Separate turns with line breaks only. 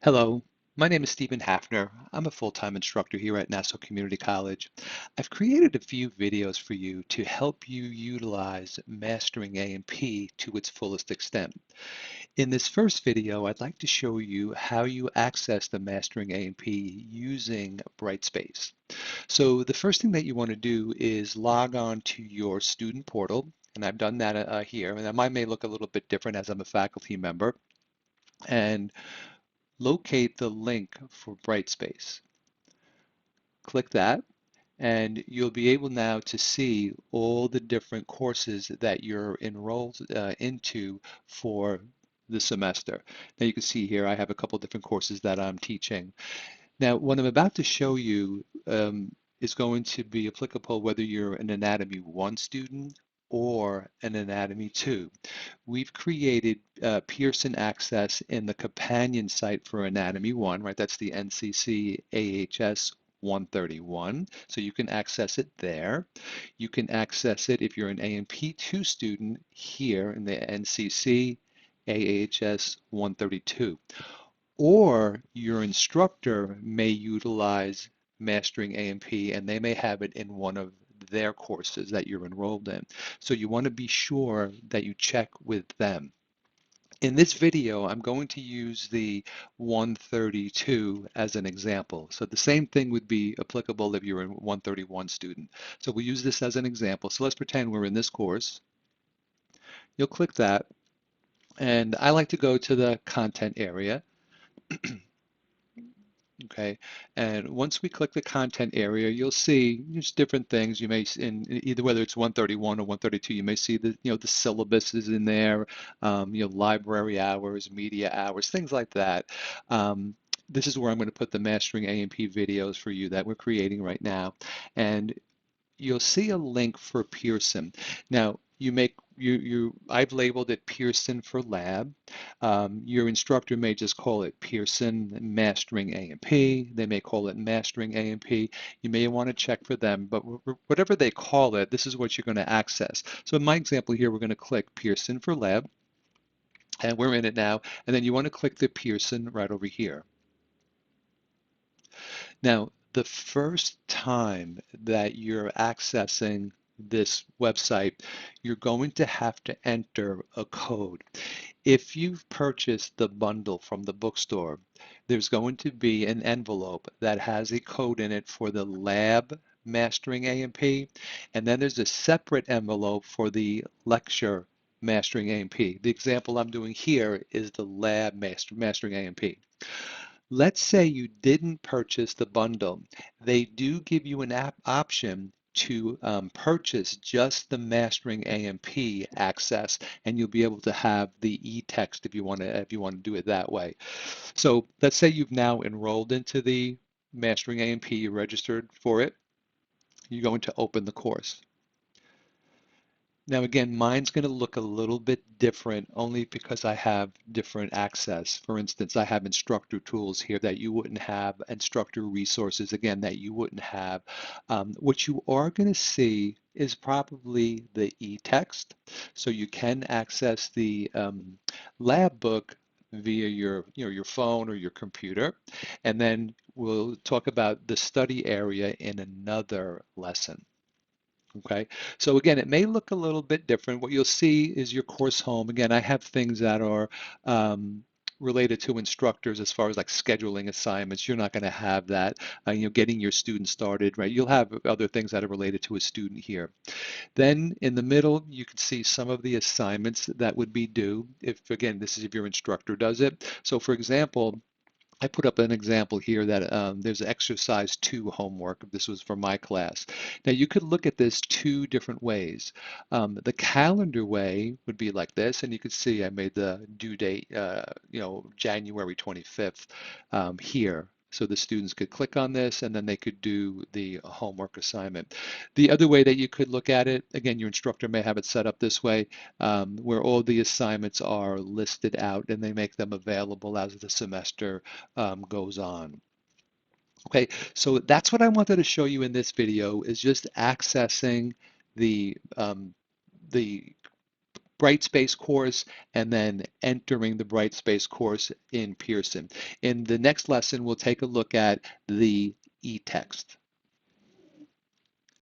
Hello, my name is Stephen Hafner. I'm a full-time instructor here at Nassau Community College. I've created a few videos for you to help you utilize Mastering A&P to its fullest extent. In this first video, I'd like to show you how you access the Mastering A&P using Brightspace. So the first thing that you want to do is log on to your student portal, and I've done that here. And mine may look a little bit different as I'm a faculty member. And locate the link for Brightspace. Click that, and you'll be able now to see all the different courses that you're enrolled into for the semester. Now you can see here I have a couple different courses that I'm teaching. Now what I'm about to show you is going to be applicable whether you're an Anatomy 1 student or an Anatomy 2. We've created Pearson Access in the companion site for Anatomy 1, right? That's the NCC AHS 131. So you can access it there. You can access it if you're an A&P 2 student here in the NCC AHS 132. Or your instructor may utilize Mastering A&P and they may have it in one of their courses that you're enrolled in. So you want to be sure that you check with them. In this video, I'm going to use the 132 as an example. So the same thing would be applicable if you're a 131 student. So we'll use this as an example. So let's pretend we're in this course. You'll click that, and I like to go to the content area. Okay, and once we click the content area, you'll see just different things. You may, in either whether it's 131 or 132, you may see the the syllabus is in there, library hours, media hours, things like that. This is where I'm going to put the Mastering A&P videos for you that we're creating right now, and you'll see a link for Pearson. Now, I've labeled it Pearson for Lab. Your instructor may just call it Pearson Mastering A&P. They may call it Mastering A&P. You may want to check for them, but whatever they call it, this is what you're going to access. So in my example here, we're going to click Pearson for Lab, and we're in it now. And then you want to click the Pearson right over here. Now, the first time that you're accessing this website, you're going to have to enter a code. If you've purchased the bundle from the bookstore, there's going to be an envelope that has a code in it for the lab Mastering A&P, and then there's a separate envelope for the lecture Mastering A&P. The example I'm doing here is the lab Mastering A&P. Let's say you didn't purchase the bundle. They do give you an option to purchase just the Mastering A&P access, and you'll be able to have the e-text if you want to do it that way. So let's say you've now enrolled into the Mastering A&P, you registered for it. You're going to open the course. Now again, mine's going to look a little bit different only because I have different access. For instance, I have instructor tools here that you wouldn't have, instructor resources, again, that you wouldn't have. What you are going to see is probably the e-text. So you can access the lab book via your phone or your computer. And then we'll talk about the study area in another lesson. Okay, so again, it may look a little bit different. What you'll see is your course home. Again, I have things that are related to instructors as far as like scheduling assignments. You're not going to have that, getting your students started, right? You'll have other things that are related to a student here. Then in the middle, you can see some of the assignments that would be due. If, again, this is if your instructor does it. So for example, I put up an example here that there's exercise 2 homework. This was for my class. Now you could look at this two different ways. The calendar way would be like this, and you could see I made the due date, January 25th here. So the students could click on this and then they could do the homework assignment. The other way that you could look at it, again, your instructor may have it set up this way, where all the assignments are listed out and they make them available as the semester goes on. Okay, so that's what I wanted to show you in this video is just accessing the the Brightspace course and then entering the Brightspace course in Pearson. In the next lesson, we'll take a look at the e-text.